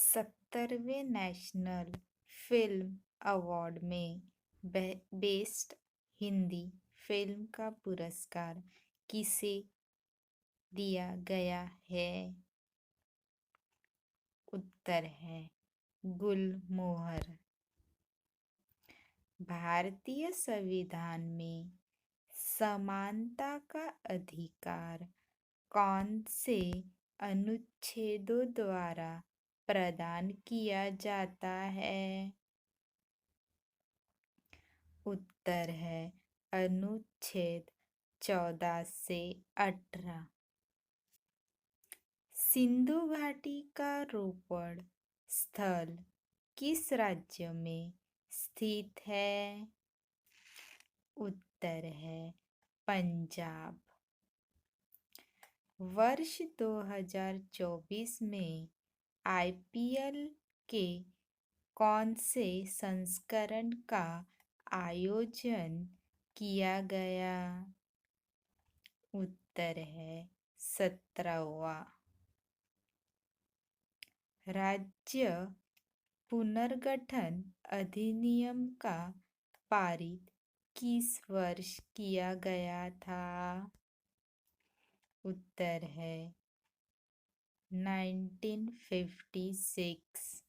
70वें national film award में best Hindi film का पुरस्कार किसे दिया गया है? उत्तर है गुलमोहर। भारतीय संविधान में समानता का अधिकार कौन से अनुच्छेदों द्वारा प्रदान किया जाता है? उत्तर है अनुच्छेद 14 से 18। सिंधु घाटी का रोपण स्थल किस राज्य में स्थित है? उत्तर है पंजाब। वर्ष 2024 में आईपीएल के कौन से संस्करण का आयोजन किया गया? उत्तर है 17वां। राज्य पुनर्गठन अधिनियम का पारित किस वर्ष किया गया था? उत्तर है 1956।